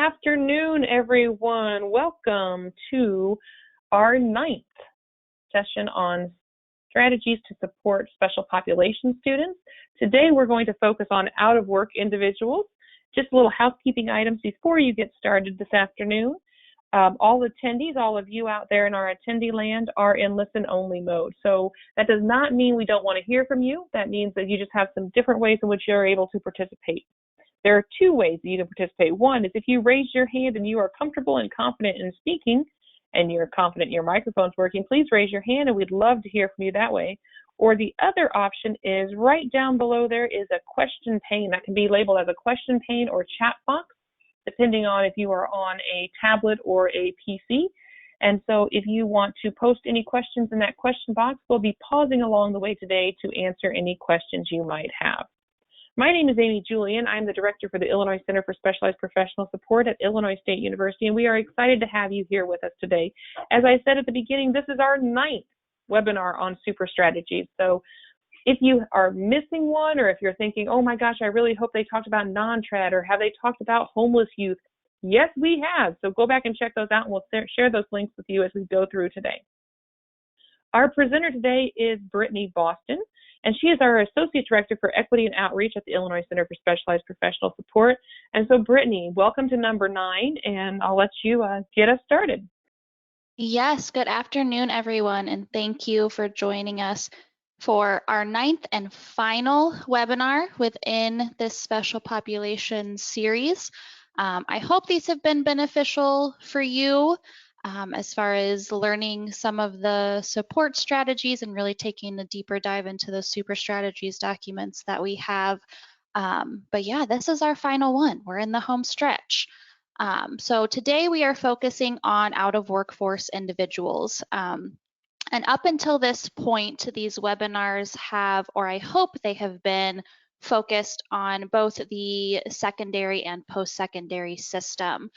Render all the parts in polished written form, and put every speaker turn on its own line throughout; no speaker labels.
afternoon, everyone. Welcome to our 9th session on strategies to support special population students. Today, we're going to focus on out-of-work individuals. Just a little housekeeping items before you get started this afternoon. All attendees, all of you out there in our attendee land are in listen-only mode. So that does not mean we don't want to hear from you. That means that you just have some different ways in which you're able to participate. There are two ways that you can participate. One is if you raise your hand and you are comfortable and confident in speaking and you're confident your microphone's working, please raise your hand and we'd love to hear from you that way. Or the other option is right down below there is a question pane that can be labeled as a question pane or chat box, depending on if you are on a tablet or a PC. And so if you want to post any questions in that question box, we'll be pausing along the way today to answer any questions you might have. My name is Amy Julian. I'm the director for the Illinois Center for Specialized Professional Support at Illinois State University, and we are excited to have you here with us today. As I said at the beginning, this is our 9th webinar on super strategies. So if you are missing one, or if you're thinking, oh my gosh, I really hope they talked about non-trad, or have they talked about homeless youth? Yes, we have. So go back and check those out, and we'll share those links with you as we go through today. Our presenter today is Brittany Boston, and she is our Associate Director for Equity and Outreach at the Illinois Center for Specialized Professional Support. And so, Brittany, welcome to number 9, and I'll let you get us started.
Yes, good afternoon, everyone, and thank you for joining us for our 9th and final webinar within this special population series. I hope these have been beneficial for you as far as learning some of the support strategies and really taking a deeper dive into the super strategies documents that we have. But yeah, this is our final one. We're in the home stretch. So today we are focusing on out-of-workforce individuals. And up until this point, these webinars have, or I hope they have been, focused on both the secondary and post-secondary system.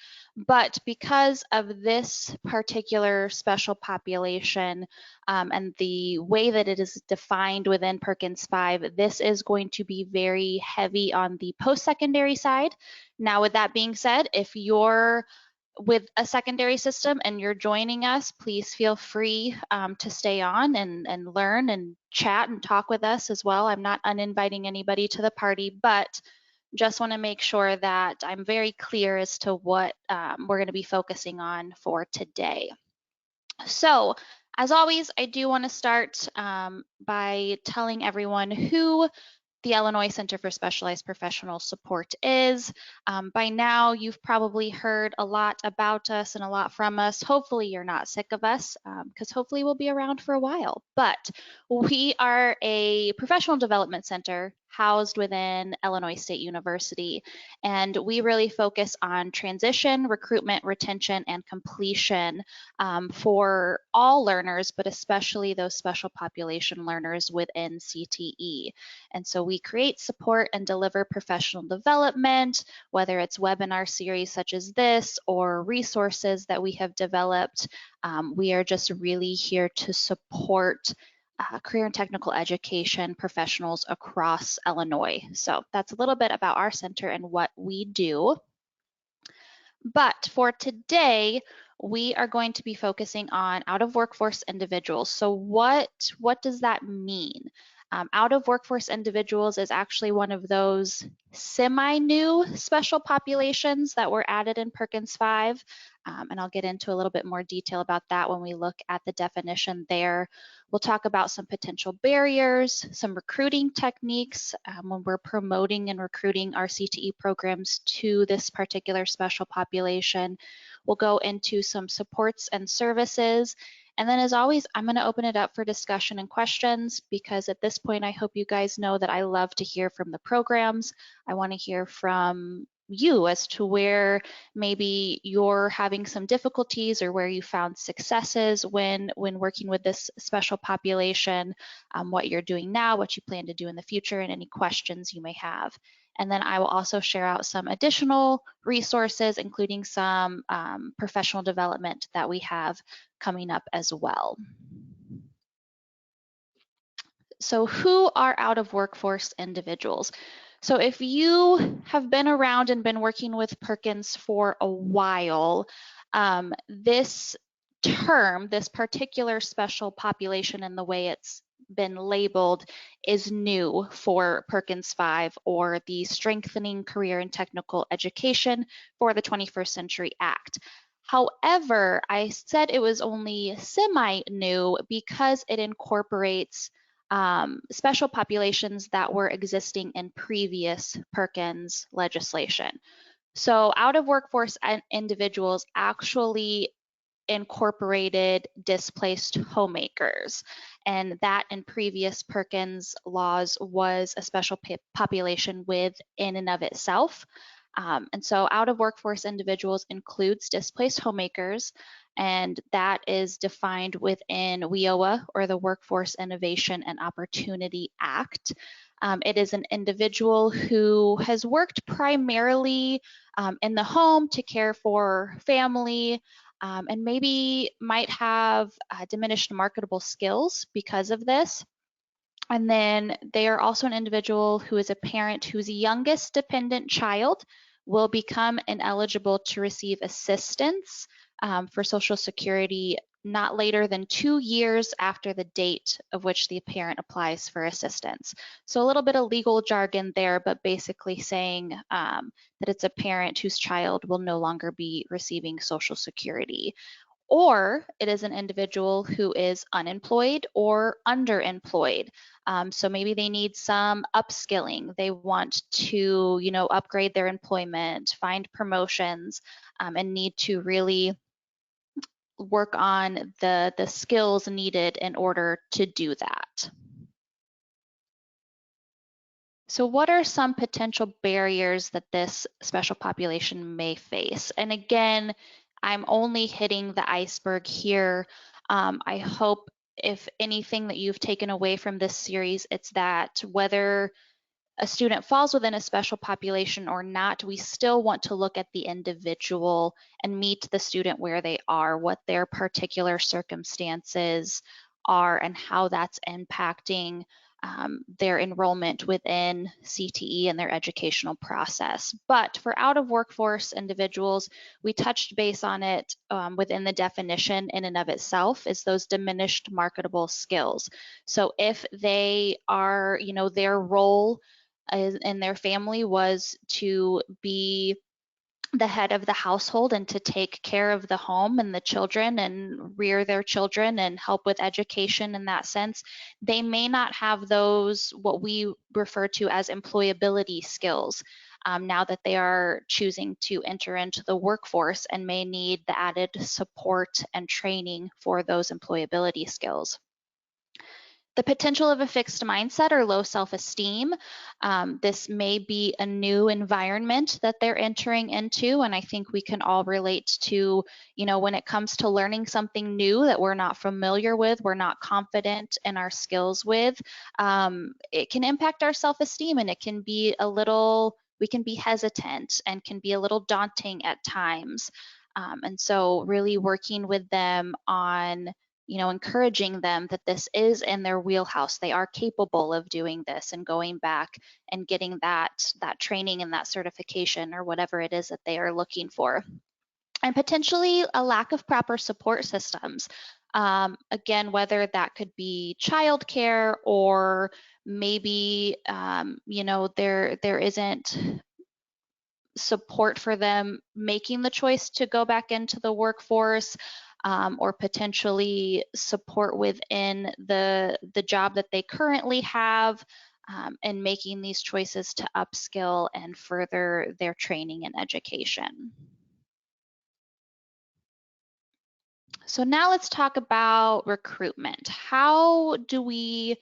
But because of this particular special population and the way that it is defined within Perkins V, this is going to be very heavy on the post-secondary side. Now, with that being said, if you're with a secondary system and you're joining us, please feel free to stay on and learn and chat and talk with us as well. I'm not uninviting anybody to the party, but just want to make sure that I'm very clear as to what we're going to be focusing on for today. So, as always, I do want to start by telling everyone who the Illinois Center for Specialized Professional Support is. By now, you've probably heard a lot about us and a lot from us. Hopefully, you're not sick of us, because hopefully we'll be around for a while. But we are a professional development center housed within Illinois State University, and we really focus on transition, recruitment, retention, and completion for all learners, but especially those special population learners within CTE. And so we create, support, and deliver professional development, whether it's webinar series such as this or resources that we have developed. We are just really here to support career and technical education professionals across Illinois. So that's a little bit about our center and what we do. But for today, we are going to be focusing on out-of-workforce individuals. So what does that mean? Out-of-workforce individuals is actually one of those semi-new special populations that were added in Perkins V, and I'll get into a little bit more detail about that when we look at the definition there. We'll talk about some potential barriers, some recruiting techniques when we're promoting and recruiting our CTE programs to this particular special population. We'll go into some supports and services. And then as always, I'm going to open it up for discussion and questions, because at this point, I hope you guys know that I love to hear from the programs. I want to hear from you as to where maybe you're having some difficulties or where you found successes when working with this special population, what you're doing now, what you plan to do in the future, and any questions you may have. And then I will also share out some additional resources, including some professional development that we have coming up as well. So who are out of workforce individuals? So if you have been around and been working with Perkins for a while, this term, this particular special population and the way it's been labeled is new for Perkins V, or the Strengthening Career and Technical Education for the 21st Century Act. However, I said it was only semi-new because it incorporates special populations that were existing in previous Perkins legislation. So out of workforce individuals actually incorporated displaced homemakers, and that in previous Perkins laws was a special population within and of itself. And so out of workforce individuals includes displaced homemakers, and that is defined within WIOA, or the Workforce Innovation and Opportunity Act. It is an individual who has worked primarily in the home to care for family, and maybe might have diminished marketable skills because of this. And then they are also an individual who is a parent whose youngest dependent child will become ineligible to receive assistance for Social Security not later than 2 years after the date of which the parent applies for assistance. So a little bit of legal jargon there, but basically saying that it's a parent whose child will no longer be receiving Social Security. Or it is an individual who is unemployed or underemployed. So maybe they need some upskilling. They want to, upgrade their employment, find promotions, and need to really work on the skills needed in order to do that. So what are some potential barriers that this special population may face? And again, I'm only hitting the iceberg here. I hope if anything that you've taken away from this series, it's that whether a student falls within a special population or not, we still want to look at the individual and meet the student where they are, what their particular circumstances are, and how that's impacting their enrollment within CTE and their educational process. But for out of workforce individuals, we touched base on it within the definition in and of itself, is those diminished marketable skills. So if they are, their role in their family was to be the head of the household and to take care of the home and the children and rear their children and help with education in that sense, they may not have those, what we refer to as employability skills, now that they are choosing to enter into the workforce, and may need the added support and training for those employability skills. The potential of a fixed mindset or low self-esteem. This may be a new environment that they're entering into, and I think we can all relate to, when it comes to learning something new that we're not familiar with, we're not confident in our skills with, it can impact our self-esteem, and it can be we can be hesitant and can be a little daunting at times. And so really working with them on encouraging them that this is in their wheelhouse. They are capable of doing this, and going back and getting that training and that certification or whatever it is that they are looking for. And potentially a lack of proper support systems. Again, whether that could be childcare, or maybe there isn't support for them making the choice to go back into the workforce, or potentially support within the job that they currently have, and making these choices to upskill and further their training and education. So now let's talk about recruitment. How do we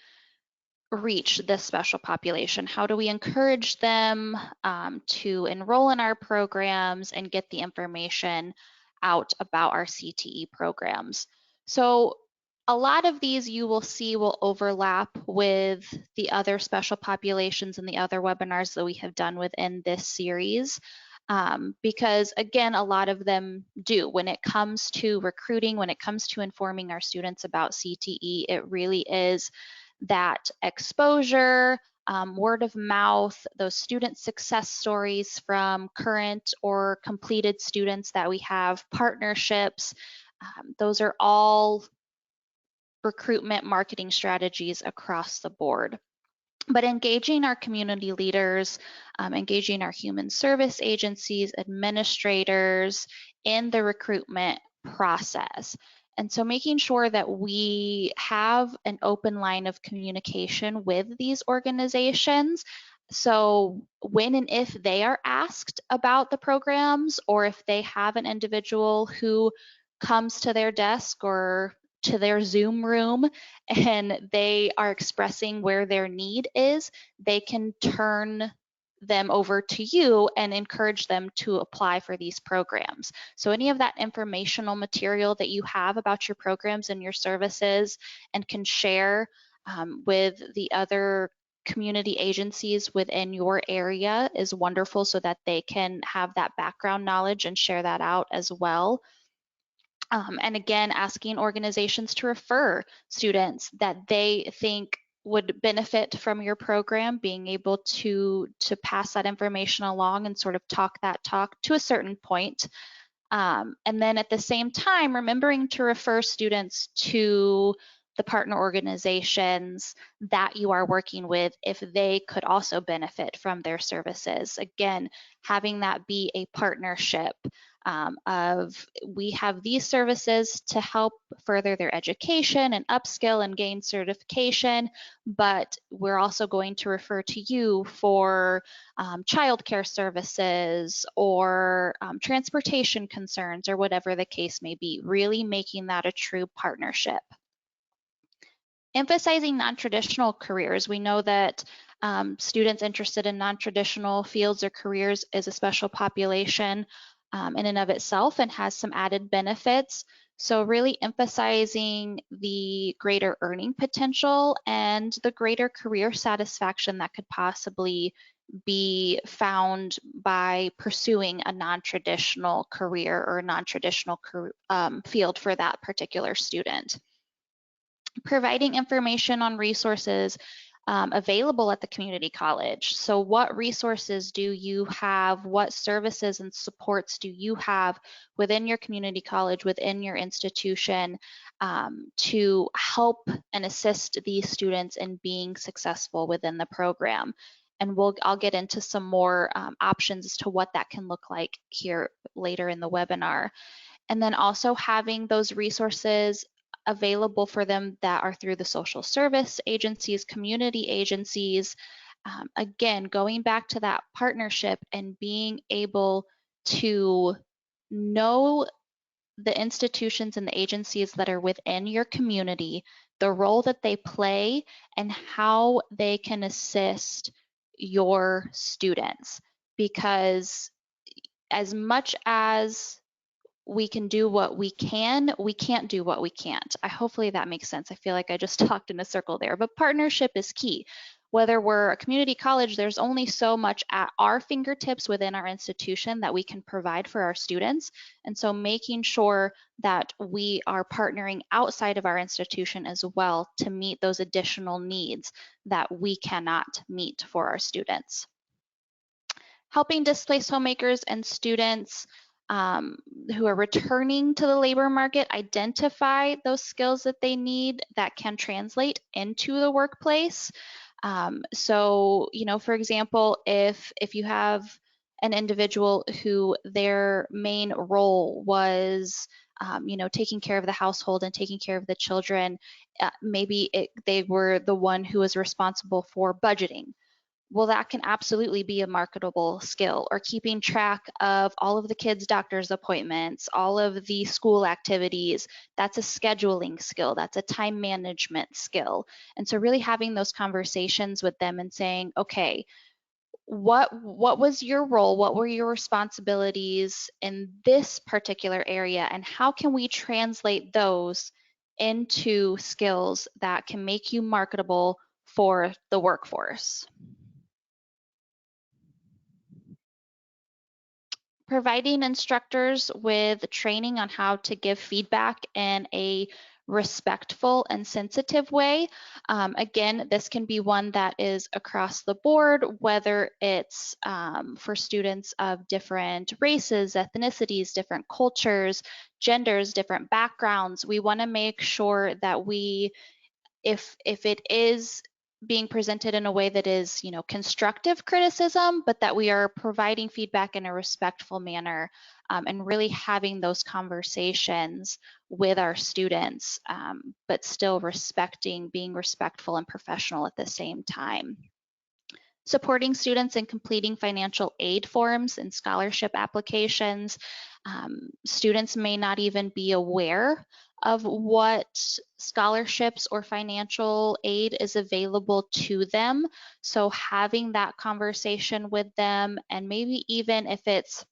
reach this special population? How do we encourage them to enroll in our programs and get the information out about our CTE programs? So a lot of these you will see will overlap with the other special populations and the other webinars that we have done within this series. Because again, a lot of them do. When it comes to recruiting, when it comes to informing our students about CTE, it really is that exposure, word of mouth, those student success stories from current or completed students that we have, partnerships. Those are all recruitment marketing strategies across the board. But engaging our community leaders, engaging our human service agencies, administrators in the recruitment process. And so making sure that we have an open line of communication with these organizations. So when and if they are asked about the programs, or if they have an individual who comes to their desk or to their Zoom room and they are expressing where their need is, they can turn them over to you and encourage them to apply for these programs. So any of that informational material that you have about your programs and your services and can share with the other community agencies within your area is wonderful, so that they can have that background knowledge and share that out as well. And again, asking organizations to refer students that they think would benefit from your program, being able to pass that information along and sort of talk that talk to a certain point. And then at the same time, remembering to refer students to the partner organizations that you are working with if they could also benefit from their services. Again, having that be a partnership of, we have these services to help further their education and upskill and gain certification, but we're also going to refer to you for childcare services or transportation concerns, or whatever the case may be, really making that a true partnership. Emphasizing non-traditional careers. We know that students interested in non-traditional fields or careers is a special population in and of itself and has some added benefits. So really emphasizing the greater earning potential and the greater career satisfaction that could possibly be found by pursuing a non-traditional career or a non-traditional field for that particular student. Providing information on resources available at the community college. So what resources do you have? What services and supports do you have within your community college, within your institution, to help and assist these students in being successful within the program? And I'll get into some more options as to what that can look like here later in the webinar. And then also having those resources available for them that are through the social service agencies, community agencies. Again, going back to that partnership and being able to know the institutions and the agencies that are within your community, the role that they play, and how they can assist your students. Because as much as we can do what we can, we can't do what we can't. Hopefully that makes sense. I feel like I just talked in a circle there, but partnership is key. Whether we're a community college, there's only so much at our fingertips within our institution that we can provide for our students. And so making sure that we are partnering outside of our institution as well to meet those additional needs that we cannot meet for our students. Helping displaced homemakers and students who are returning to the labor market identify those skills that they need that can translate into the workplace. So, for example, if you have an individual who their main role was taking care of the household and taking care of the children, maybe they were the one who was responsible for budgeting. Well, that can absolutely be a marketable skill, or keeping track of all of the kids' doctor's appointments, all of the school activities. That's a scheduling skill. That's a time management skill. And so really having those conversations with them and saying, okay, what was your role? What were your responsibilities in this particular area? And how can we translate those into skills that can make you marketable for the workforce? Providing instructors with training on how to give feedback in a respectful and sensitive way. Again, this can be one that is across the board, whether it's for students of different races, ethnicities, different cultures, genders, different backgrounds. We want to make sure that we, if it is being presented in a way that is, constructive criticism, but that we are providing feedback in a respectful manner, and really having those conversations with our students, but still being respectful and professional at the same time. Supporting students in completing financial aid forms and scholarship applications. Students may not even be aware of what scholarships or financial aid is available to them. So having that conversation with them, and maybe even if it's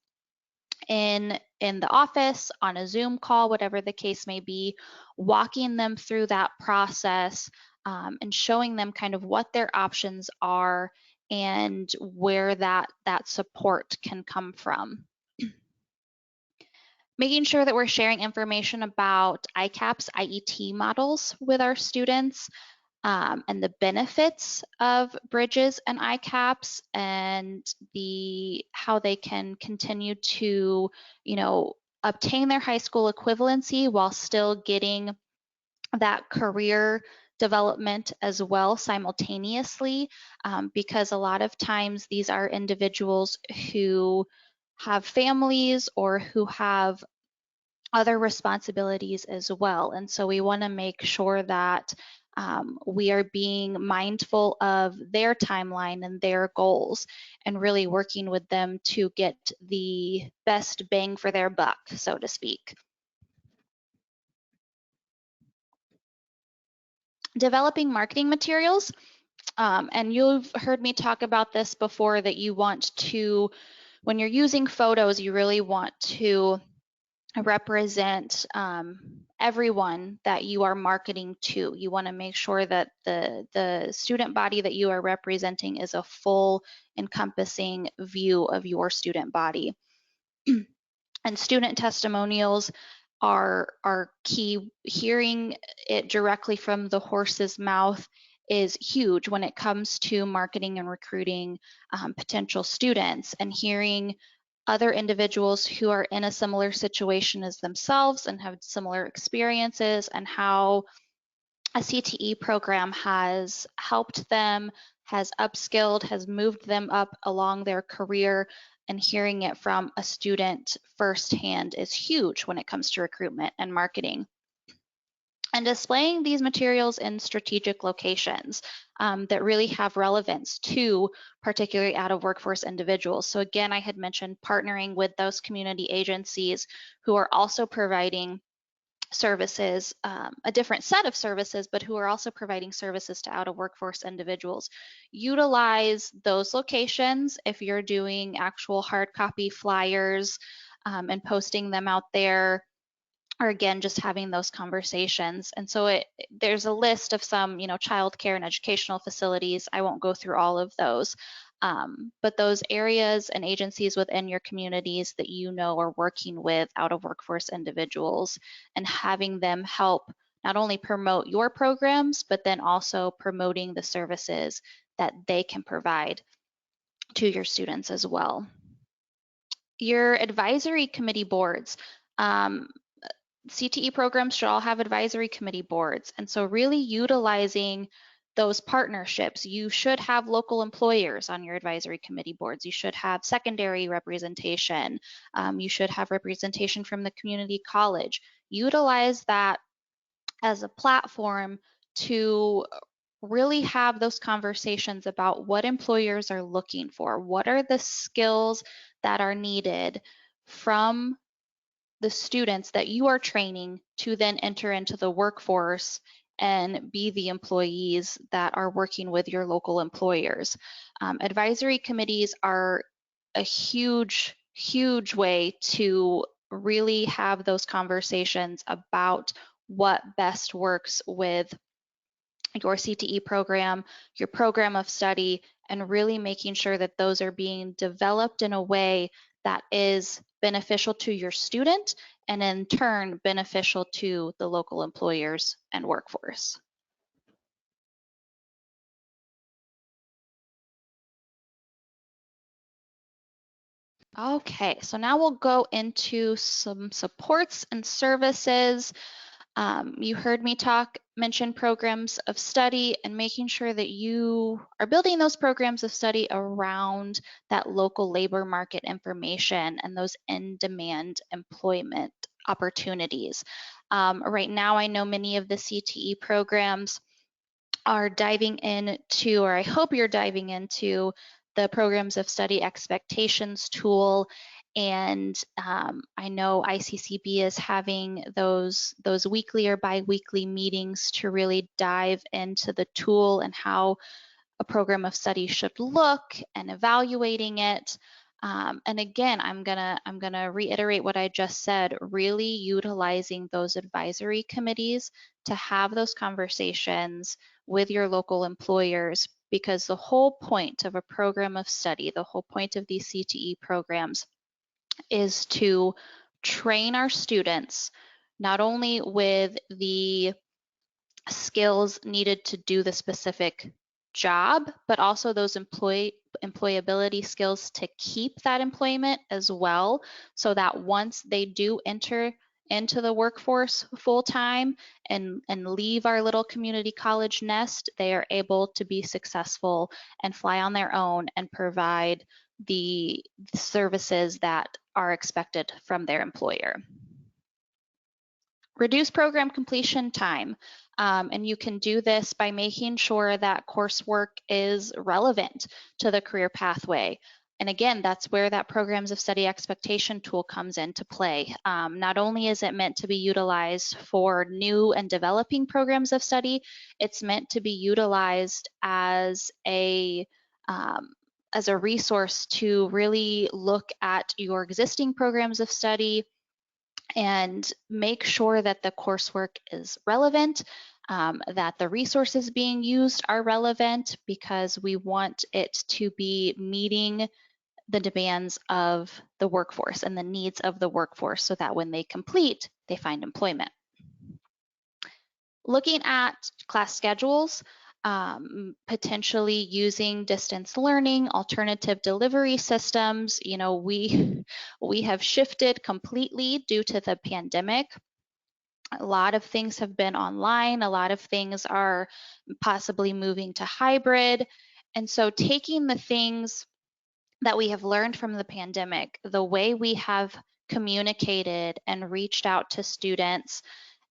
in the office, on a Zoom call, whatever the case may be, walking them through that process, and showing them kind of what their options are and where that support can come from. Making sure that we're sharing information about ICAPS, IET models with our students, and the benefits of bridges and ICAPS, and how they can continue to, obtain their high school equivalency while still getting that career development as well simultaneously, because a lot of times these are individuals who have families or who have other responsibilities as well. And so we want to make sure that we are being mindful of their timeline and their goals, and really working with them to get the best bang for their buck, so to speak. Developing marketing materials. And you've heard me talk about this before, that you want to, when you're using photos, you really want to represent everyone that you are marketing to. You want to make sure that the student body that you are representing is a full, encompassing view of your student body. And student testimonials are key. Hearing it directly from the horse's mouth is huge when it comes to marketing and recruiting potential students, and hearing other individuals who are in a similar situation as themselves and have similar experiences, and how a CTE program has helped them, has upskilled, has moved them up along their career, and hearing it from a student firsthand is huge when it comes to recruitment and marketing. And displaying these materials in strategic locations that really have relevance to particularly out of workforce individuals. So again, I had mentioned partnering with those community agencies who are also providing services, a different set of services, but who are also providing services to out of workforce individuals. Utilize those locations if you're doing actual hard copy flyers and posting them out there, or again, just having those conversations. And so there's a list of some, childcare and educational facilities. I won't go through all of those, but those areas and agencies within your communities that are working with out of workforce individuals, and having them help not only promote your programs, but then also promoting the services that they can provide to your students as well. Your advisory committee boards. CTE programs should all have advisory committee boards. And so really utilizing those partnerships. You should have local employers on your advisory committee boards. You should have secondary representation. You should have representation from the community college. Utilize that as a platform to really have those conversations about what employers are looking for. What are the skills that are needed from the students that you are training to then enter into the workforce and be the employees that are working with your local employers. Advisory committees are a huge, huge way to really have those conversations about what best works with your CTE program, your program of study, and really making sure that those are being developed in a way that is beneficial to your student and in turn beneficial to the local employers and workforce. Okay, so now we'll go into some supports and services. You heard me mention programs of study and making sure that you are building those programs of study around that local labor market information and those in-demand employment opportunities. Right now, I know many of the CTE programs are diving into, or I hope you're diving into, the programs of study expectations tool. And I know ICCB is having those weekly or bi-weekly meetings to really dive into the tool and how a program of study should look and evaluating it. And again, I'm gonna reiterate what I just said, really utilizing those advisory committees to have those conversations with your local employers, because the whole point of a program of study, the whole point of these CTE programs is to train our students not only with the skills needed to do the specific job, but also those employability skills to keep that employment as well, so that once they do enter into the workforce full time and leave our little community college nest, they are able to be successful and fly on their own and provide the services that are expected from their employer. Reduce program completion time. And you can do this by making sure that coursework is relevant to the career pathway. And again, that's where that programs of study expectation tool comes into play. Not only is it meant to be utilized for new and developing programs of study, it's meant to be utilized as a resource to really look at your existing programs of study and make sure that the coursework is relevant, that the resources being used are relevant, because we want it to be meeting the demands of the workforce and the needs of the workforce, so that when they complete, they find employment. Looking at class schedules, potentially using distance learning, alternative delivery systems. You know, we have shifted completely due to the pandemic. A lot of things have been online. A lot of things are possibly moving to hybrid. And so taking the things that we have learned from the pandemic, the way we have communicated and reached out to students,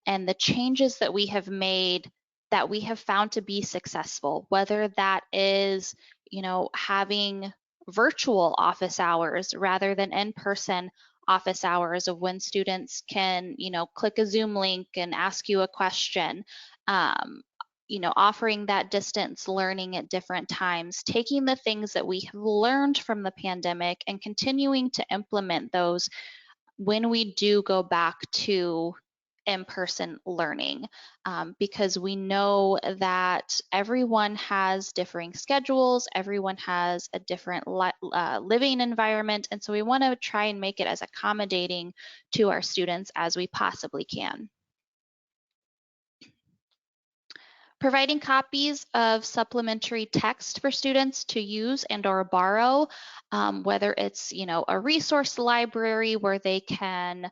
and the changes that we have made that we have found to be successful, whether that is, you know, having virtual office hours rather than in-person office hours, of when students can, you know, click a Zoom link and ask you a question, you know, offering that distance learning at different times, taking the things that we have learned from the pandemic and continuing to implement those when we do go back to in-person learning, because we know that everyone has differing schedules, everyone has a different living environment, and so we want to try and make it as accommodating to our students as we possibly can. Providing copies of supplementary text for students to use and or borrow, whether it's, you know, a resource library where they can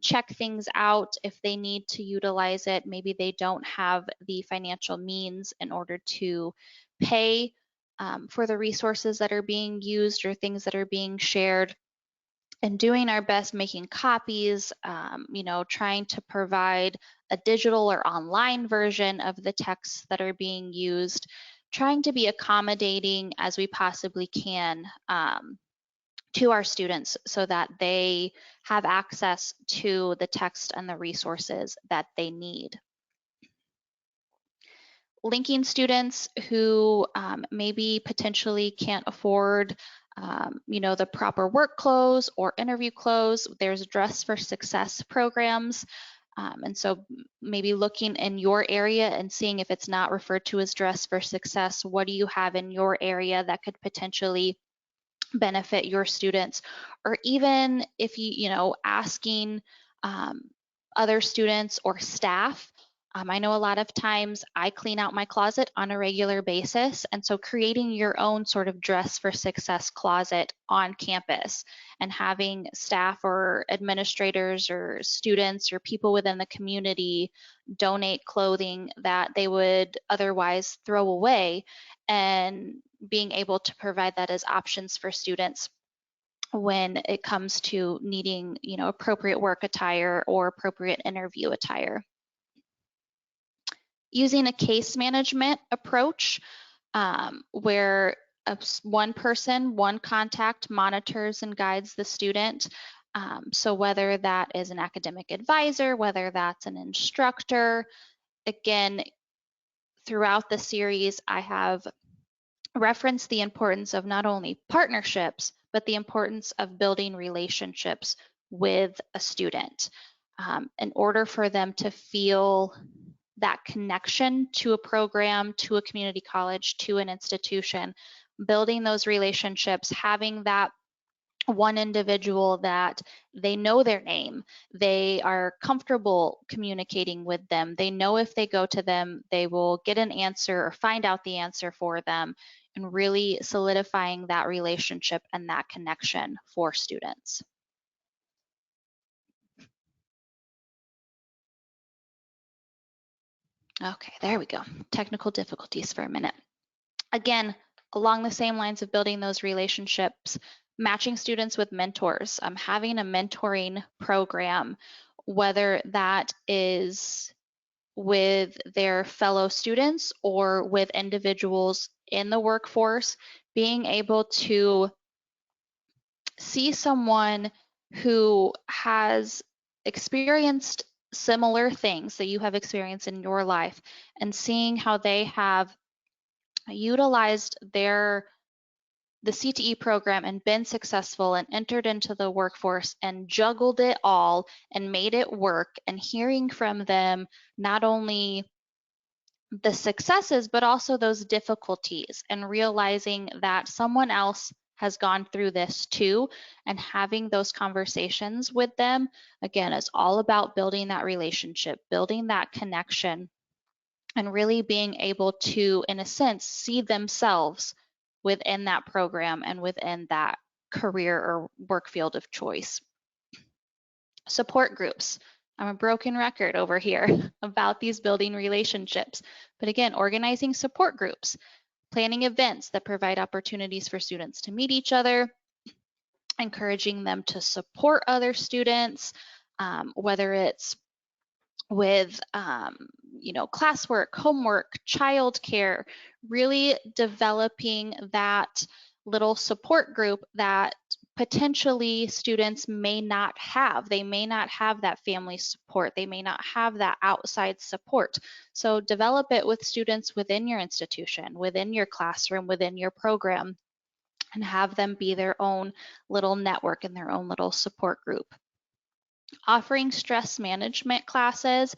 check things out if they need to utilize it. Maybe they don't have the financial means in order to pay for the resources that are being used or things that are being shared. And doing our best making copies, you know, trying to provide a digital or online version of the texts that are being used, trying to be accommodating as we possibly can to our students so that they have access to the text and the resources that they need. Linking students who maybe potentially can't afford you know, the proper work clothes or interview clothes. There's Dress for Success programs. And so maybe looking in your area and seeing if it's not referred to as Dress for Success, what do you have in your area that could potentially benefit your students, or even if asking other students or staff. I know a lot of times I clean out my closet on a regular basis, and so creating your own sort of dress for success closet on campus and having staff or administrators or students or people within the community donate clothing that they would otherwise throw away, and being able to provide that as options for students when it comes to needing, appropriate work attire or appropriate interview attire. Using a case management approach where one person, one contact monitors and guides the student. So whether that is an academic advisor, whether that's an instructor, again, throughout the series, I have referenced the importance of not only partnerships, but the importance of building relationships with a student in order for them to feel that connection to a program, to a community college, to an institution, building those relationships, having that one individual that they know their name, they are comfortable communicating with them, they know if they go to them, they will get an answer or find out the answer for them, and really solidifying that relationship and that connection for students. Okay, there we go. Technical difficulties for a minute. Again, along the same lines of building those relationships, matching students with mentors, having a mentoring program, whether that is with their fellow students or with individuals in the workforce, being able to see someone who has experienced similar things that you have experienced in your life and seeing how they have utilized the CTE program and been successful and entered into the workforce and juggled it all and made it work, and hearing from them not only the successes, but also those difficulties, and realizing that someone else has gone through this too, and having those conversations with them, again, is all about building that relationship, building that connection, and really being able to, in a sense, see themselves within that program and within that career or work field of choice. Support groups. I'm a broken record over here about these building relationships. But again, organizing support groups, planning events that provide opportunities for students to meet each other, encouraging them to support other students, whether it's with classwork, homework, childcare, really developing that little support group that potentially students may not have. They may not have that family support. They may not have that outside support. So develop it with students within your institution, within your classroom, within your program, and have them be their own little network and their own little support group. Offering stress management classes.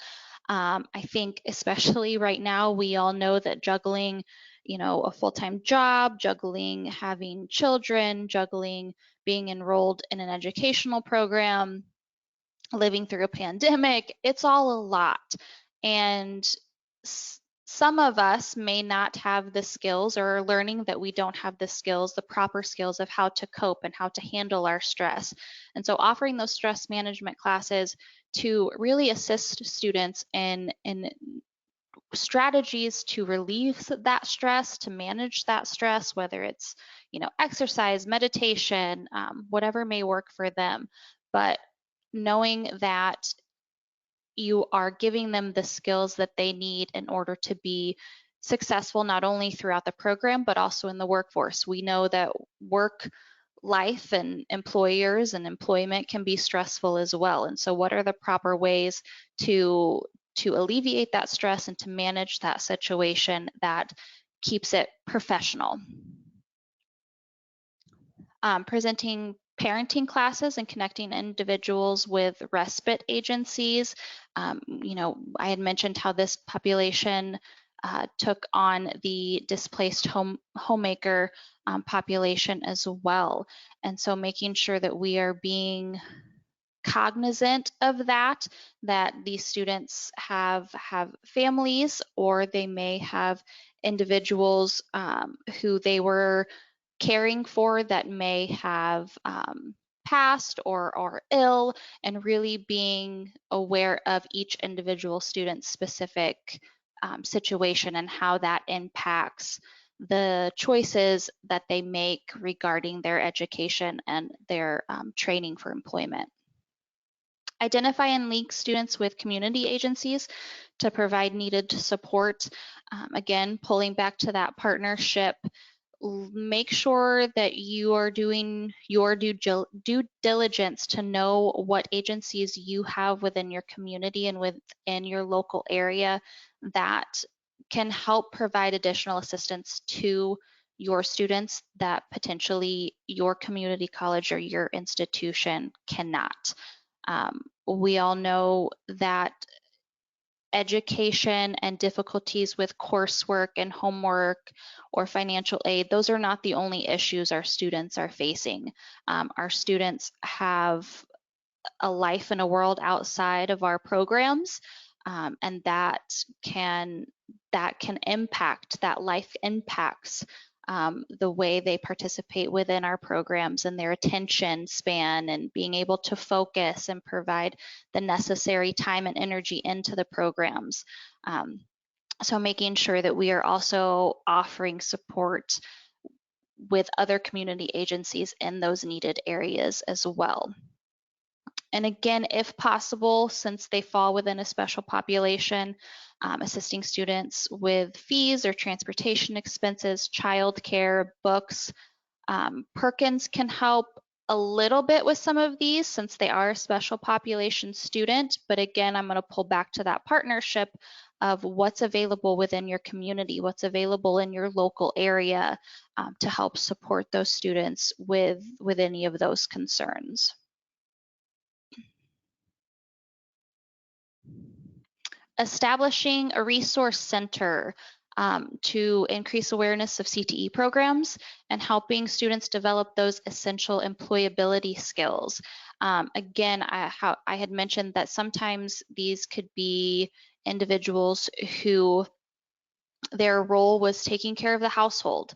I think especially right now, we all know that juggling, a full-time job, juggling having children, juggling being enrolled in an educational program, living through a pandemic, it's all a lot. And some of us may not have the skills, or are learning that we don't have the skills, the proper skills of how to cope and how to handle our stress. And so offering those stress management classes to really assist students in strategies to relieve that stress, to manage that stress, whether it's, exercise, meditation, whatever may work for them. But knowing that you are giving them the skills that they need in order to be successful, not only throughout the program, but also in the workforce. We know that work life and employers and employment can be stressful as well. And so what are the proper ways to alleviate that stress and to manage that situation that keeps it professional? Presenting parenting classes and connecting individuals with respite agencies. I had mentioned how this population took on the displaced homemaker population as well. And so making sure that we are being cognizant of that these students have families, or they may have individuals who they were caring for that may have passed or are ill, and really being aware of each individual student's specific situation and how that impacts the choices that they make regarding their education and their training for employment. Identify and link students with community agencies to provide needed support. Again, pulling back to that partnership, make sure that you are doing your due diligence to know what agencies you have within your community and within your local area that can help provide additional assistance to your students that potentially your community college or your institution cannot. We all know that education and difficulties with coursework and homework or financial aid, those are not the only issues our students are facing. Our students have a life in a world outside of our programs, and that can impact, that life impacts the way they participate within our programs and their attention span and being able to focus and provide the necessary time and energy into the programs. So making sure that we are also offering support with other community agencies in those needed areas as well. And again, if possible, since they fall within a special population, assisting students with fees or transportation expenses, childcare, books. Perkins can help a little bit with some of these since they are a special population student. But again, I'm going to pull back to that partnership of what's available within your community, what's available in your local area to help support those students with any of those concerns. Establishing a resource center to increase awareness of CTE programs and helping students develop those essential employability skills. Again, I had mentioned that sometimes these could be individuals who their role was taking care of the household,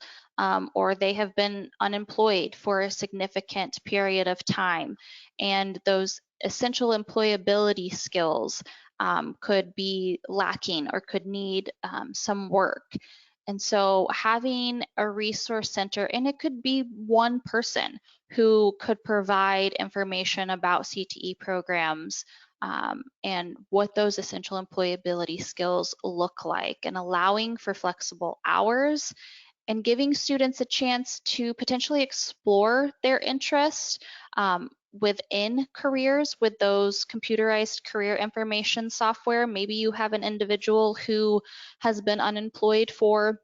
or they have been unemployed for a significant period of time. And those essential employability skills could be lacking or could need some work. And so having a resource center, and it could be one person who could provide information about CTE programs and what those essential employability skills look like, and allowing for flexible hours and giving students a chance to potentially explore their interests within careers with those computerized career information software. Maybe you have an individual who has been unemployed for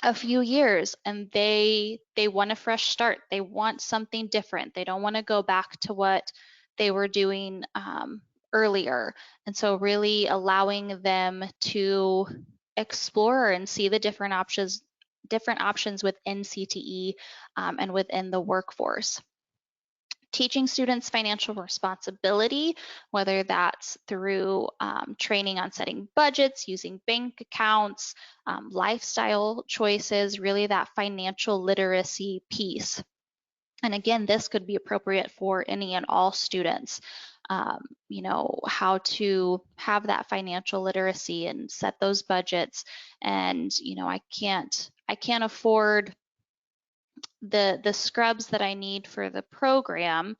a few years and they want a fresh start. They want something different. They don't want to go back to what they were doing earlier. And so really allowing them to explore and see the different options within CTE and within the workforce. Teaching students financial responsibility, whether that's through training on setting budgets, using bank accounts, lifestyle choices, really that financial literacy piece. And again, this could be appropriate for any and all students. You know, how to have that financial literacy and set those budgets. And, you know, I can't afford the scrubs that I need for the program,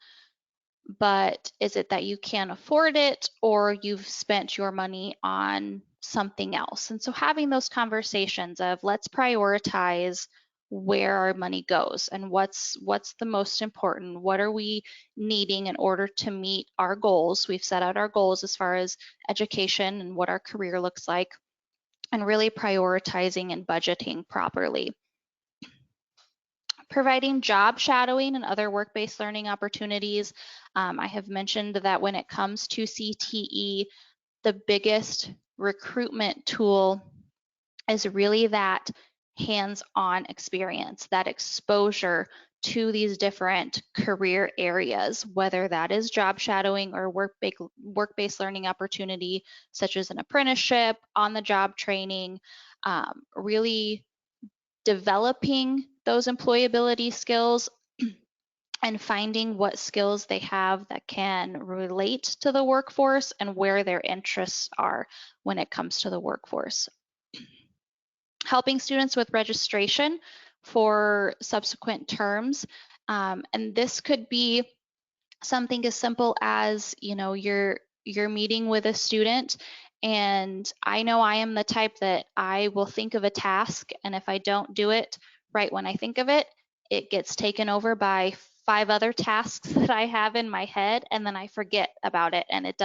but is it that you can't afford it, or you've spent your money on something else? And so having those conversations of let's prioritize where our money goes and what's the most important, what are we needing in order to meet our goals. We've set out our goals as far as education and what our career looks like, and really prioritizing and budgeting properly. Providing job shadowing and other work-based learning opportunities. I have mentioned that when it comes to CTE, the biggest recruitment tool is really that hands-on experience, that exposure to these different career areas, whether that is job shadowing or work-based learning opportunity, such as an apprenticeship, on-the-job training, really developing those employability skills and finding what skills they have that can relate to the workforce and where their interests are when it comes to the workforce. Helping students with registration for subsequent terms. And this could be something as simple as, you're meeting with a student, and I know I am the type that I will think of a task, and if I don't do it right when I think of it, it gets taken over by 5 other tasks that I have in my head, and then I forget about it, and it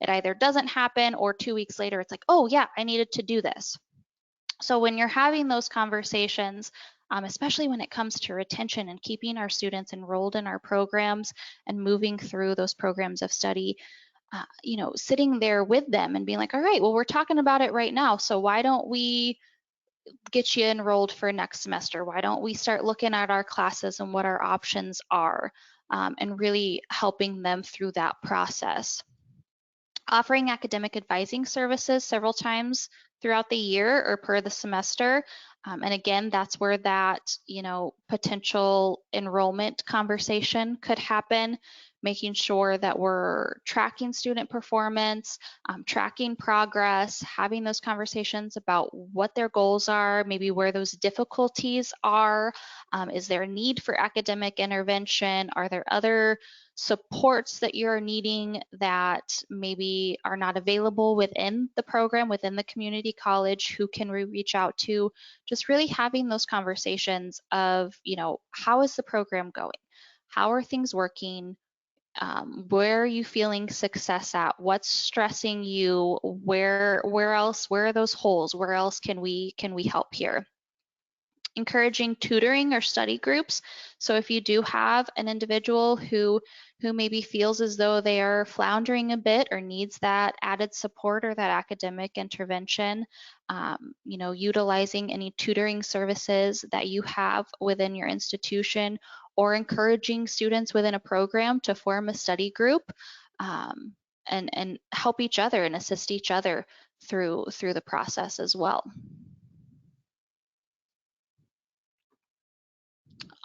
either doesn't happen, or 2 weeks later it's like, oh yeah, I needed to do this. So when you're having those conversations, especially when it comes to retention and keeping our students enrolled in our programs and moving through those programs of study, sitting there with them and being like, all right, well, we're talking about it right now, so why don't we get you enrolled for next semester? Why don't we start looking at our classes and what our options are, and really helping them through that process. Offering academic advising services several times throughout the year or per the semester. And again, that's where that, potential enrollment conversation could happen, making sure that we're tracking student performance, tracking progress, having those conversations about what their goals are, maybe where those difficulties are. Is there a need for academic intervention? Are there other supports that you're needing that maybe are not available within the program, within the community college? Who can we reach out to? Just really having those conversations of, how is the program going? How are things working? Where are you feeling success at? What's stressing you? Where else? Where are those holes? Where else can we help here? Encouraging tutoring or study groups. So if you do have an individual who maybe feels as though they are floundering a bit or needs that added support or that academic intervention, utilizing any tutoring services that you have within your institution, or encouraging students within a program to form a study group, and help each other and assist each other through the process as well.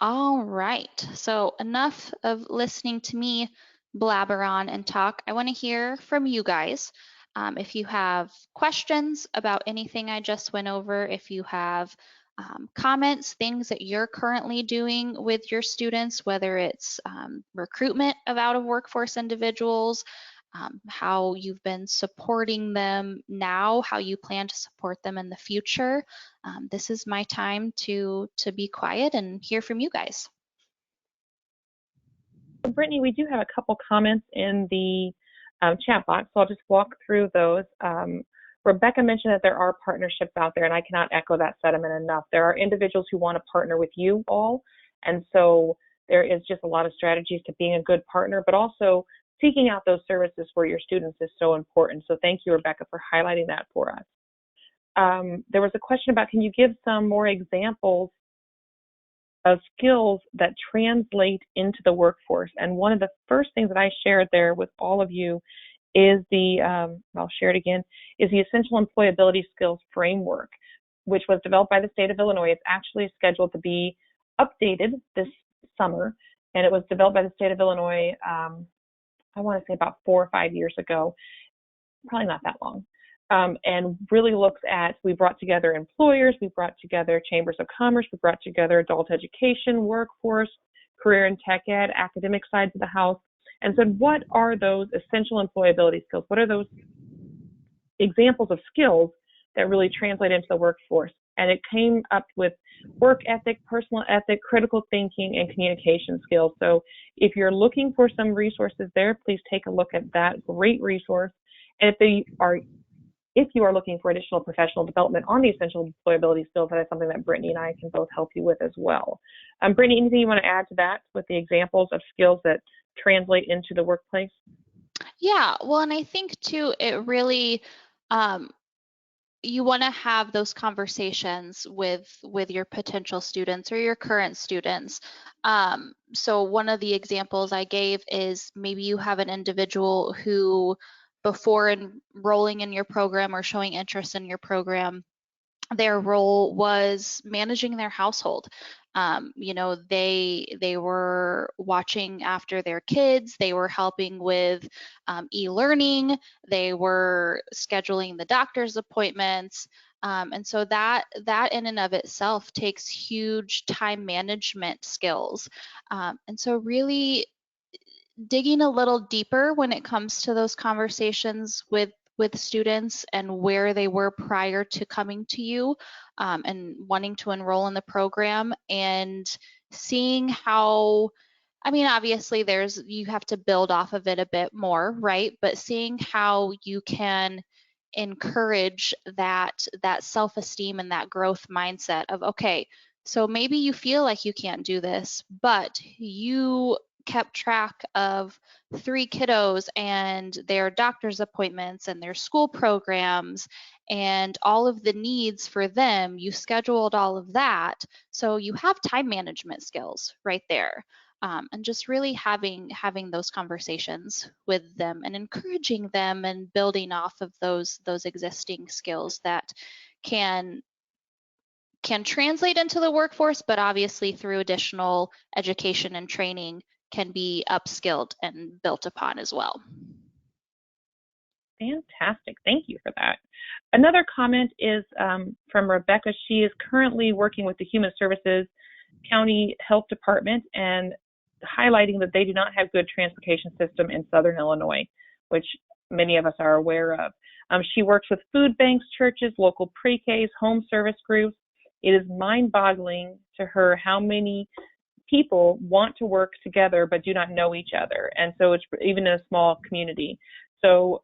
All right, so enough of listening to me blabber on and talk. I want to hear from you guys. If you have questions about anything I just went over, if you have comments, things that you're currently doing with your students, whether it's recruitment of out-of-workforce individuals, how you've been supporting them now, how you plan to support them in the future. This is my time to be quiet and hear from you guys.
Brittany, we do have a couple comments in the chat box, so I'll just walk through those. Rebecca mentioned that there are partnerships out there, and I cannot echo that sentiment enough. There are individuals who want to partner with you all, and so there is just a lot of strategies to being a good partner, but also seeking out those services for your students is so important. So thank you, Rebecca, for highlighting that for us. There was a question about, can you give some more examples of skills that translate into the workforce? And one of the first things that I shared there with all of you is I'll share it again, is the Essential Employability Skills Framework, which was developed by the state of Illinois. It's actually scheduled to be updated this summer, and it was developed by the state of Illinois, I want to say about 4 or 5 years ago, probably not that long. And really looks at, we brought together employers, we brought together chambers of commerce, we brought together adult education, workforce, career and tech ed, academic sides of the house, and said, what are those essential employability skills? What are those examples of skills that really translate into the workforce? And it came up with work ethic, personal ethic, critical thinking, and communication skills. So if you're looking for some resources there, please take a look at that great resource. And if you are looking for additional professional development on the essential employability skills, that is something that Brittany and I can both help you with as well. Brittany, anything you want to add to that with the examples of skills that translate into the workplace?
Yeah, well, and I think too, it really, you want to have those conversations with your potential students or your current students. So one of the examples I gave is maybe you have an individual who, before enrolling in your program or showing interest in your program, their role was managing their household. They were watching after their kids, they were helping with e-learning, they were scheduling the doctor's appointments, and so that in and of itself takes huge time management skills. And so really digging a little deeper when it comes to those conversations with students and where they were prior to coming to you, and wanting to enroll in the program, and seeing how, I mean, obviously you have to build off of it a bit more, right? But seeing how you can encourage that self-esteem and that growth mindset of, okay, so maybe you feel like you can't do this, but you kept track of 3 kiddos and their doctor's appointments and their school programs and all of the needs for them. You scheduled all of that. So you have time management skills right there. And just really having those conversations with them and encouraging them and building off of those existing skills that can translate into the workforce, but obviously through additional education and training can be upskilled and built upon as well.
Fantastic. Thank you for that. Another comment is from Rebecca. She is currently working with the Human Services County Health Department and highlighting that they do not have good transportation system in Southern Illinois, which many of us are aware of. She works with food banks, churches, local pre-Ks, home service groups. It is mind-boggling to her how many people want to work together but do not know each other, and so it's even in a small community. So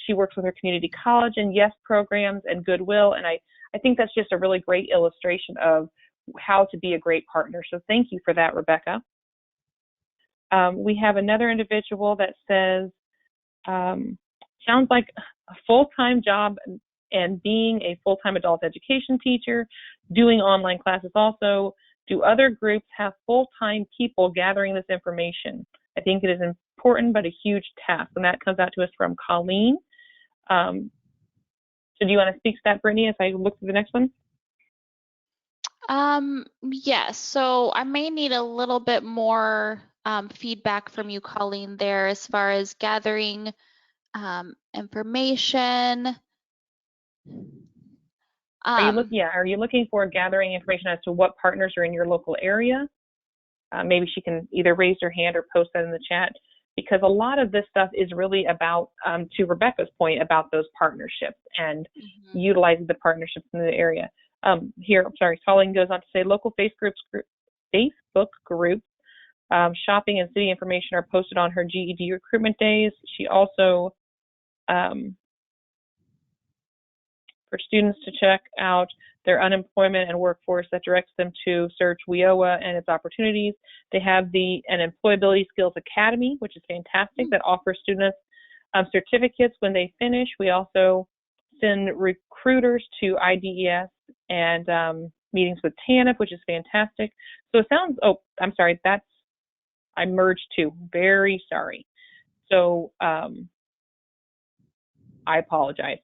she works with her community college and YES programs and Goodwill, and I think that's just a really great illustration of how to be a great partner. So thank you for that, Rebecca. We have another individual that says, sounds like a full-time job and being a full-time adult education teacher, doing online classes also. Do other groups have full-time people gathering this information? I think it is important, but a huge task. And that comes out to us from Colleen. So do you want to speak to that, Brittany, as I look through the next one?
Yes, so I may need a little bit more feedback from you, Colleen, there as far as gathering information.
Are you looking for gathering information as to what partners are in your local area? Maybe she can either raise her hand or post that in the chat, because a lot of this stuff is really about, to Rebecca's point, about those partnerships and utilizing the partnerships in the area. Colleen goes on to say local Facebook groups, shopping and city information are posted on her GED recruitment days. She also, for students to check out their unemployment and workforce that directs them to search WIOA and its opportunities. They have an Employability Skills Academy, which is fantastic, that offers students certificates when they finish. We also send recruiters to IDES and meetings with TANF, which is fantastic. So it sounds, I merged two, very sorry. So I apologize.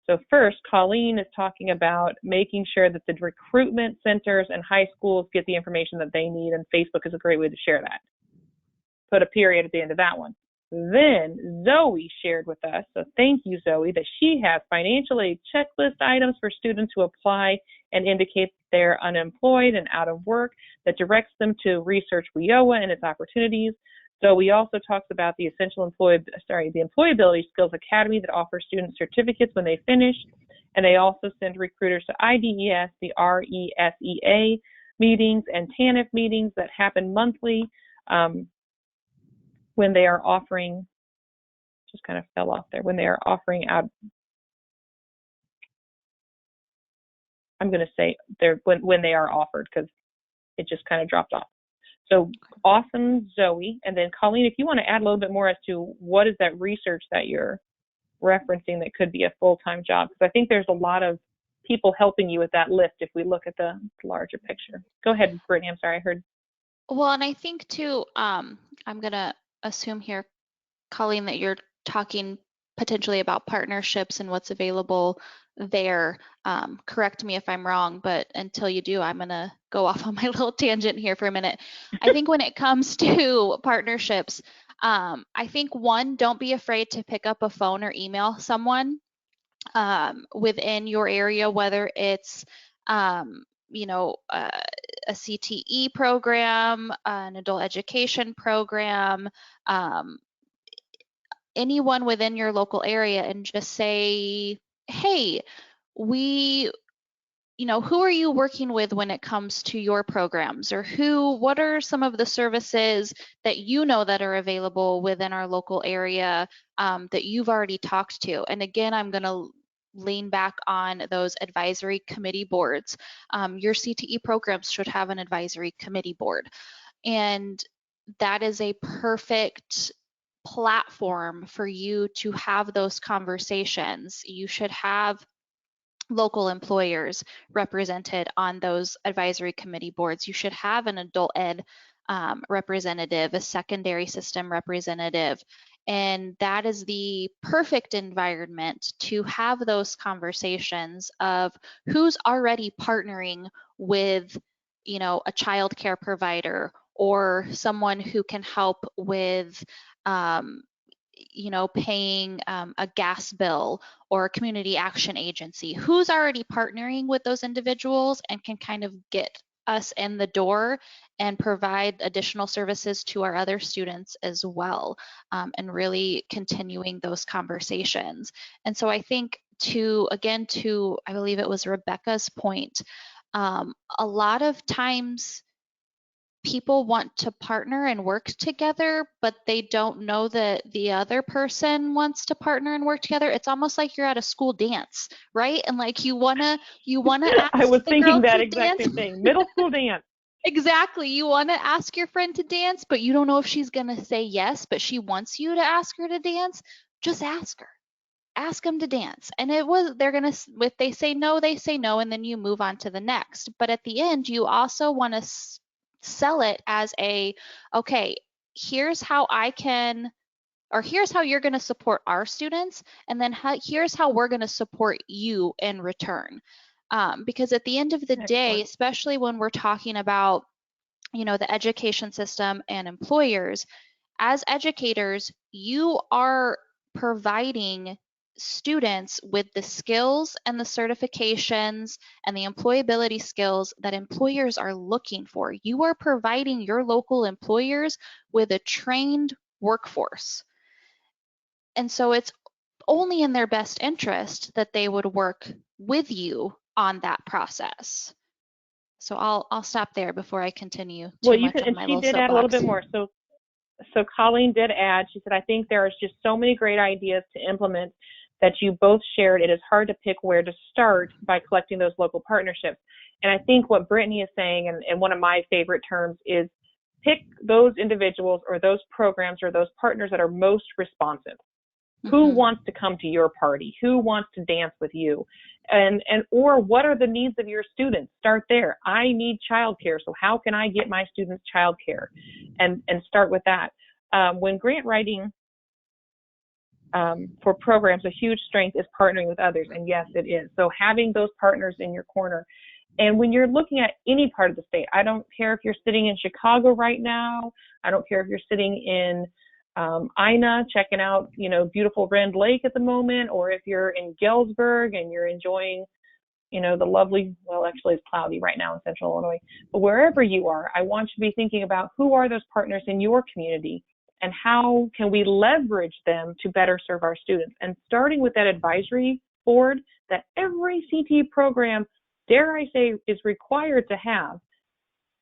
So first, Colleen is talking about making sure that the recruitment centers and high schools get the information that they need, and Facebook is a great way to share that. Put a period at the end of that one. Then Zoe shared with us, so thank you, Zoe, that she has financial aid checklist items for students who apply and indicate they're unemployed and out of work that directs them to research WIOA and its opportunities. Zoe also talks about the the Employability Skills Academy that offers students certificates when they finish, and they also send recruiters to IDES, the RESEA meetings and TANF meetings that happen monthly when they are offering, just kind of fell off there, when they are offering out, I'm going to say when they are offered, because it just kind of dropped off. So awesome, Zoe. And then Colleen, if you want to add a little bit more as to what is that research that you're referencing that could be a full-time job, because I think there's a lot of people helping you with that lift if we look at the larger picture. Go ahead, Brittany. I'm sorry, I heard.
Well, and I think too, I'm going to assume here, Colleen, that you're talking potentially about partnerships and what's available there. Correct me if I'm wrong, but until you do, I'm going to go off on my little tangent here for a minute. I think when it comes to partnerships, I think one, don't be afraid to pick up a phone or email someone within your area, whether it's a CTE program, an adult education program, anyone within your local area, and just say, hey, who are you working with when it comes to your programs, or what are some of the services that you know that are available within our local area that you've already talked to? And again, I'm going to lean back on those advisory committee boards. Your CTE programs should have an advisory committee board. And that is a perfect platform for you to have those conversations. You should have local employers represented on those advisory committee boards. You should have an adult ed representative, a secondary system representative, and that is the perfect environment to have those conversations of who's already partnering with, a child care provider or someone who can help with paying a gas bill, or a community action agency. Who's already partnering with those individuals and can kind of get us in the door and provide additional services to our other students as well, and really continuing those conversations. And so I think I believe it was Rebecca's point, a lot of times people want to partner and work together, but they don't know that the other person wants to partner and work together. It's almost like you're at a school dance, right? And like you wanna ask
I was
the
thinking
girl
that
to
exact
dance.
same thing. Middle school dance.
Exactly. You want to ask your friend to dance, but you don't know if she's gonna say yes, but she wants you to ask her to dance. Just ask her. Ask them to dance. And if they say no, they say no, and then you move on to the next. But at the end, you also want to sell it as okay, here's how here's how you're going to support our students, and then here's how we're going to support you in return. Because at the end of the day, especially when we're talking about, the education system and employers, as educators, you are providing students with the skills and the certifications and the employability skills that employers are looking for. You are providing your local employers with a trained workforce. And so it's only in their best interest that they would work with you on that process. So I'll stop there before I continue too much on my little soapbox.
She did add a little bit more. So Colleen did add, she said, I think there is just so many great ideas to implement that you both shared. It is hard to pick where to start by collecting those local partnerships. And I think what Brittany is saying, and one of my favorite terms, is pick those individuals or those programs or those partners that are most responsive. Mm-hmm. Who wants to come to your party? Who wants to dance with you? Or what are the needs of your students? Start there. I need childcare, so how can I get my students childcare? And start with that. When grant writing for programs, a huge strength is partnering with others, and yes, it is. So having those partners in your corner. And when you're looking at any part of the state, I don't care if you're sitting in Chicago right now. I don't care if you're sitting in Ina checking out, beautiful Rend Lake at the moment, or if you're in Galesburg and you're enjoying, the lovely, well, actually it's cloudy right now in Central Illinois, but wherever you are, I want you to be thinking about who are those partners in your community and how can we leverage them to better serve our students. And starting with that advisory board that every CTE program, dare I say, is required to have,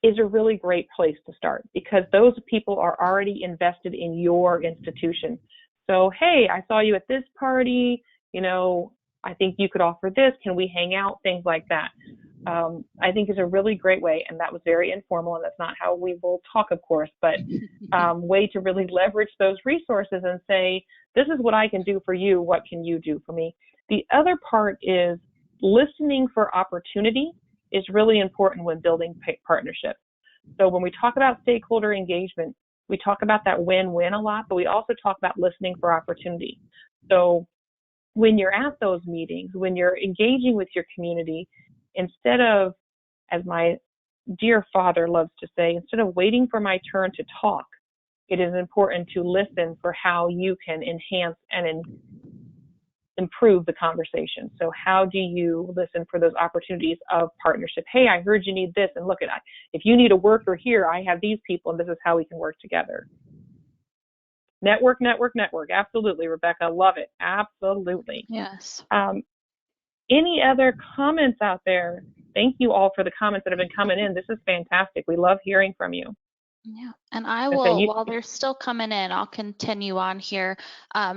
is a really great place to start, because those people are already invested in your institution. So, hey, I saw you at this party, I think you could offer this, can we hang out, things like that. I think is a really great way, and that was very informal, and that's not how we will talk, of course, but way to really leverage those resources and say, this is what I can do for you, what can you do for me? The other part is listening for opportunity is really important when building partnerships. So when we talk about stakeholder engagement, we talk about that win-win a lot, but we also talk about listening for opportunity. So when you're at those meetings, when you're engaging with your community, instead of, as my dear father loves to say, instead of waiting for my turn to talk, it is important to listen for how you can enhance and improve the conversation. So how do you listen for those opportunities of partnership? Hey, I heard you need this, and look at that. If you need a worker here, I have these people, and this is how we can work together. Network, network, network. Absolutely, Rebecca. Love it. Absolutely.
Yes.
Any other comments out there? Thank you all for the comments that have been coming in. This is fantastic. We love hearing from you.
Yeah, and I will, while they're still coming in, I'll continue on here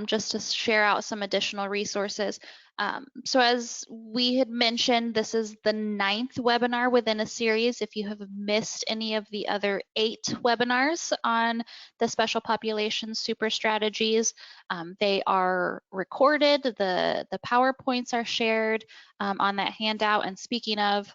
just to share out some additional resources. So as we had mentioned, this is the 9th webinar within a series. If you have missed any of the other 8 webinars on the special population super strategies, they are recorded. The PowerPoints are shared on that handout. And speaking of,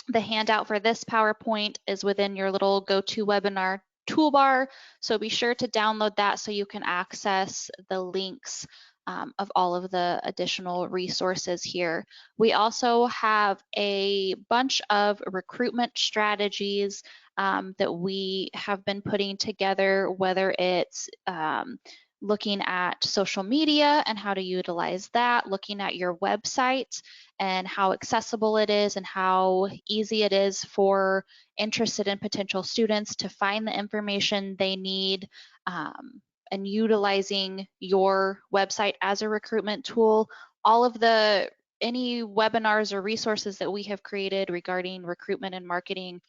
the handout for this PowerPoint is within your little GoToWebinar toolbar, so be sure to download that so you can access the links of all of the additional resources here. We also have a bunch of recruitment strategies that we have been putting together, whether it's looking at social media and how to utilize that, looking at your website and how accessible it is and how easy it is for interested and potential students to find the information they need, and utilizing your website as a recruitment tool. All of any webinars or resources that we have created regarding recruitment and marketing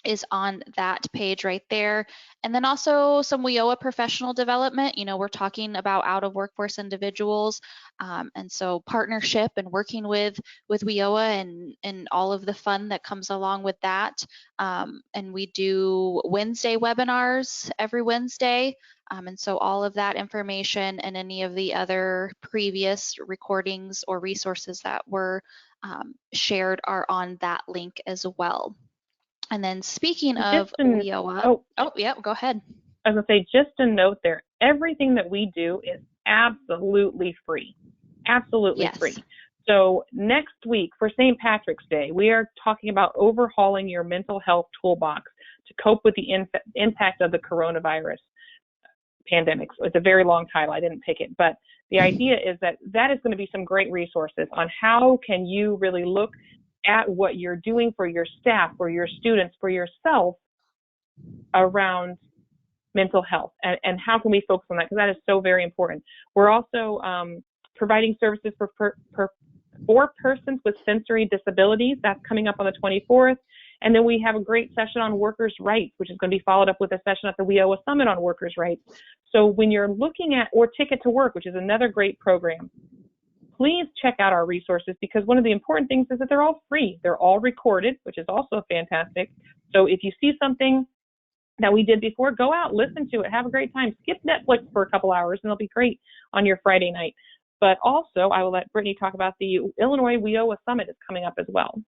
is on that page right there. And then also some WIOA professional development. You know, we're talking about out of workforce individuals. And so partnership and working with WIOA and all of the fun that comes along with that. And we do Wednesday webinars every Wednesday. And so all of that information and any of the other previous recordings or resources that were shared are on that link as well. And then speaking of WIOA, yeah, go ahead.
I was going to say, just a note there, everything that we do is absolutely free. Absolutely free. So next week for St. Patrick's Day, we are talking about overhauling your mental health toolbox to cope with the impact of the coronavirus pandemic. So it's a very long title. I didn't pick it. But the idea is that is going to be some great resources on how can you really look at what you're doing for your staff, for your students, for yourself around mental health, and how can we focus on that, because that is so very important. We're also providing services for persons with sensory disabilities. That's coming up on the 24th. And then we have a great session on workers' rights, which is going to be followed up with a session at the WIOA Summit on workers' rights. So when you're looking at, or Ticket to Work, which is another great program, please check out our resources, because one of the important things is that they're all free. They're all recorded, which is also fantastic. So if you see something that we did before, go out, listen to it, have a great time. Skip Netflix for a couple hours, and it'll be great on your Friday night. But also, I will let Brittany talk about the Illinois WIOA Summit is coming up as well.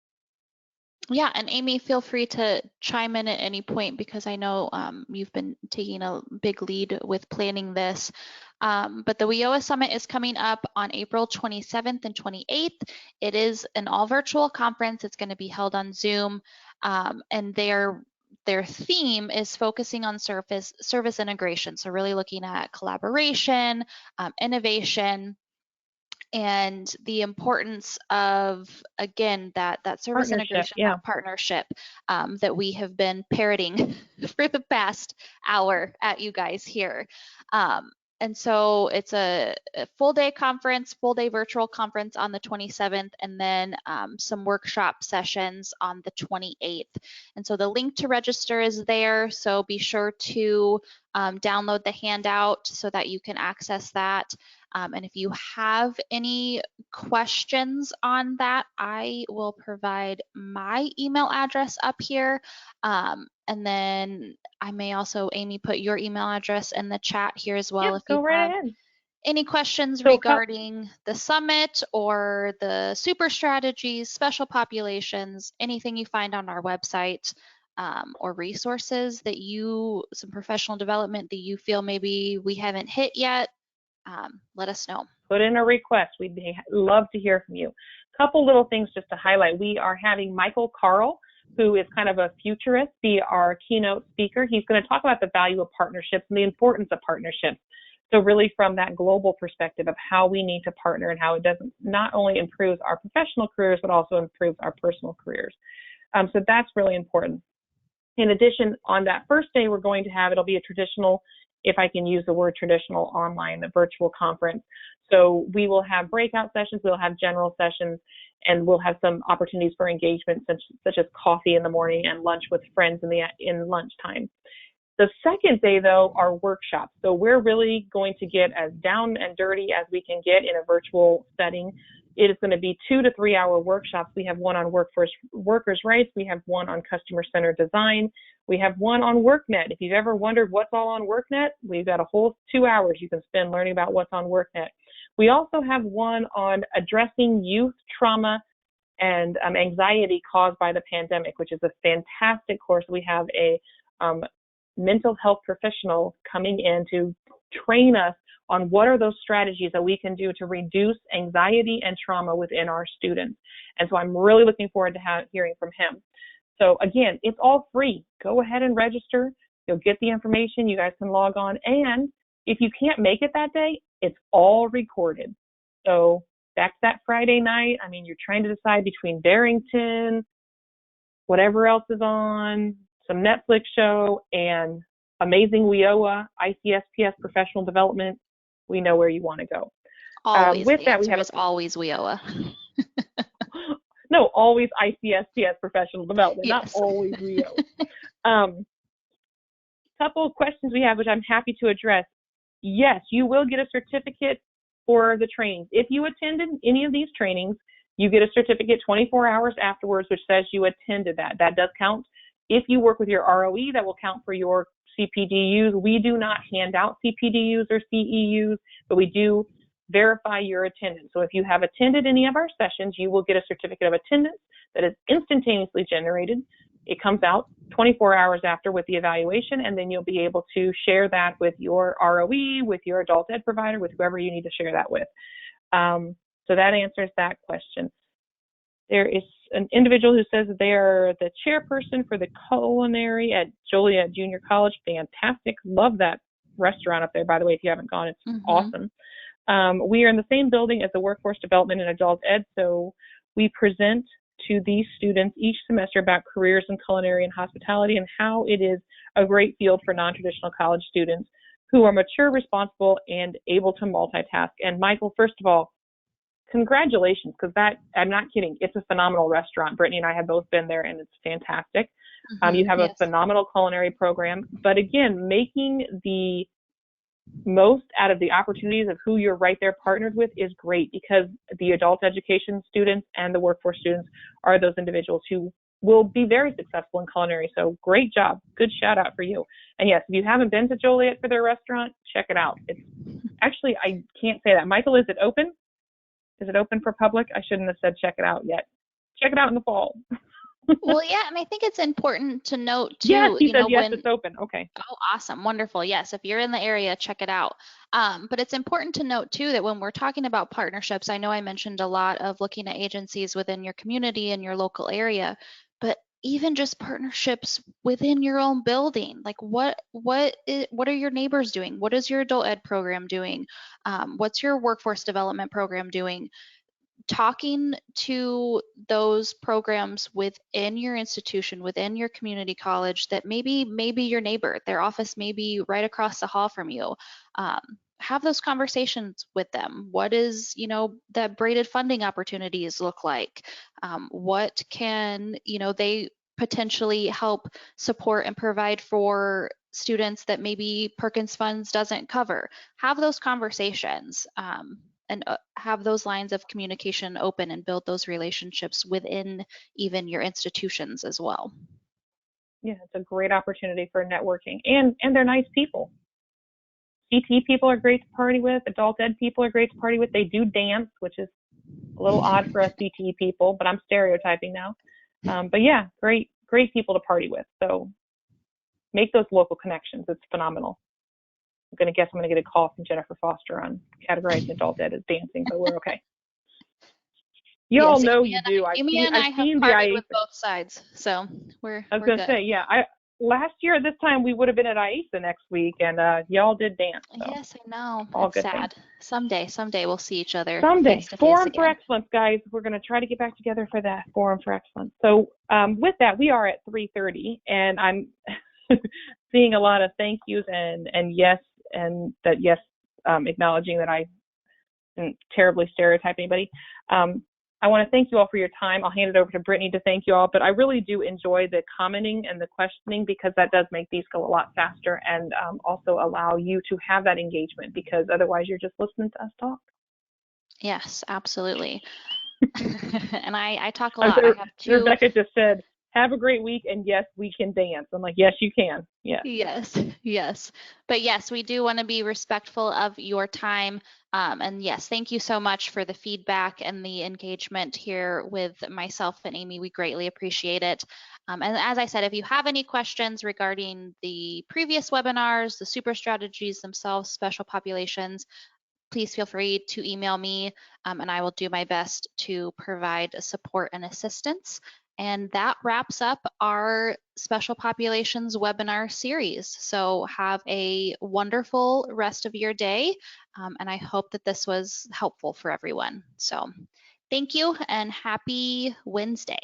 Yeah, and Amy, feel free to chime in at any point, because I know you've been taking a big lead with planning this. But the WIOA Summit is coming up on April 27th and 28th. It is an all virtual conference. It's going to be held on Zoom, and their theme is focusing on service integration. So really looking at collaboration, innovation, and the importance of, again, that service integration, that partnership that we have been parroting for the past hour at you guys here. And so it's a full day conference, full day virtual conference on the 27th, and then some workshop sessions on the 28th. And so the link to register is there. So be sure to download the handout so that you can access that. And if you have any questions on that, I will provide my email address up here. And then I may also, Amy, put your email address in the chat here as well.
Yep, go right ahead.
Any questions
So
regarding the summit or the super strategies, special populations, anything you find on our website, or resources that some professional development that you feel maybe we haven't hit yet, let us know.
put in a request. We'd love to hear from you. Couple little things just to highlight. We are having Michael Carl, who is kind of a futurist, be our keynote speaker. He's going to talk about the value of partnerships and the importance of partnerships. So really from that global perspective of how we need to partner and how it doesn't not only improves our professional careers, but also improves our personal careers. So that's really important. In addition, on that first day, we're going to have, it'll be a traditional, if I can use the word traditional, online, the virtual conference. So we will have breakout sessions, we'll have general sessions, and we'll have some opportunities for engagement, such as coffee in the morning and lunch with friends in lunchtime. The second day, though, are workshops. So we're really going to get as down and dirty as we can get in a virtual setting. It is going to be 2 to 3 hour workshops. We have one on workers' rights. We have one on customer-centered design. We have one on WorkNet. If you've ever wondered what's all on WorkNet, we've got a whole 2 hours you can spend learning about what's on WorkNet. We also have one on addressing youth trauma and anxiety caused by the pandemic, which is a fantastic course. We have a mental health professional coming in to train us on what are those strategies that we can do to reduce anxiety and trauma within our students. And so I'm really looking forward to hearing from him. So again, it's all free. Go ahead and register. You'll get the information. You guys can log on. And if you can't make it that day, it's all recorded. So back that Friday night, I mean, you're trying to decide between Barrington, whatever else is on, some Netflix show, and Amazing WIOA, ICSPS professional development. We know where you want to go.
Always. With that, we have always WIOA.
No, always ICSPS professional development, yes. Not always WIOA. Couple of questions we have, which I'm happy to address. Yes, you will get a certificate for the trainings. If you attended any of these trainings, you get a certificate 24 hours afterwards, which says you attended that. That does count. If you work with your ROE, that will count for your CPDUs. We do not hand out CPDUs or CEUs, but we do verify your attendance. So if you have attended any of our sessions, you will get a certificate of attendance that is instantaneously generated. It comes out 24 hours after with the evaluation, and then you'll be able to share that with your ROE, with your adult ed provider, with whoever you need to share that with. So that answers that question. There is an individual who says that they are the chairperson for the culinary at Joliet Junior College. Fantastic. Love that restaurant up there, by the way, if you haven't gone. It's awesome. We are in the same building as the Workforce Development and Adult Ed, so we present to these students each semester about careers in culinary and hospitality and how it is a great field for non-traditional college students who are mature, responsible, and able to multitask. And Michael, first of all, congratulations, because that, I'm not kidding, it's a phenomenal restaurant. Brittany and I have both been there, and it's fantastic. You have a phenomenal culinary program. But again, making the most out of the opportunities of who you're right there partnered with is great, because the adult education students and the workforce students are those individuals who will be very successful in culinary. So great job. Good shout out for you. And yes, if you haven't been to Joliet for their restaurant, check it out. It's actually, I can't say that. Michael, is it open? Is it open for public? I shouldn't have said check it out yet. Check it out in the fall.
Well, yeah, and I think it's important to note too.
Yes, he said yes, it's open. Okay.
Oh, awesome, wonderful. Yes, if you're in the area, check it out. But it's important to note too that when we're talking about partnerships, I know I mentioned a lot of looking at agencies within your community and your local area, but even just partnerships within your own building. Like what are your neighbors doing? What is your adult ed program doing? What's your workforce development program doing? Talking to those programs within your institution, within your community college that maybe your neighbor, their office may be right across the hall from you. Have those conversations with them. What is, that braided funding opportunities look like? What can, they potentially help support and provide for students that maybe Perkins Funds doesn't cover? Have those conversations. And have those lines of communication open and build those relationships within even your institutions as well.
Yeah, it's a great opportunity for networking, and they're nice people. CT people are great to party with. Adult ed people are great to party with. They do dance, which is a little odd for us CT people, but I'm stereotyping now. But yeah, great people to party with. So make those local connections. It's phenomenal. I'm going to guess I'm going to get a call from Jennifer Foster on categorizing adult ed as dancing, but we're okay. You all know you do. I've seen the IASA.
With both sides, so we're
I was going to say, yeah. Last year at this time we would have been at IASA next week, and y'all did dance. So.
Yes, I know.
All
it's
good
sad.
Things.
Someday we'll see each other.
Someday. Forum for
again.
Excellence, guys. We're going to try to get back together for that Forum for Excellence. So with that, we are at 3:30, and I'm seeing a lot of thank yous and yes, and that yes, acknowledging that I didn't terribly stereotype anybody. I want to thank you all for your time. I'll hand it over to Brittany to thank you all, but I really do enjoy the commenting and the questioning, because that does make these go a lot faster, and also allow you to have that engagement, because otherwise you're just listening to us talk.
Yes, absolutely. And I talk a lot. I have two.
Rebecca just said, have a great week, and yes, we can dance. I'm like, yes, you can. Yeah.
Yes. But yes, we do want to be respectful of your time. And yes, thank you so much for the feedback and the engagement here with myself and Amy. We greatly appreciate it. And as I said, if you have any questions regarding the previous webinars, the super strategies themselves, special populations, please feel free to email me, and I will do my best to provide support and assistance. And that wraps up our Special Populations webinar series. So have a wonderful rest of your day, and I hope that this was helpful for everyone. So thank you and happy Wednesday.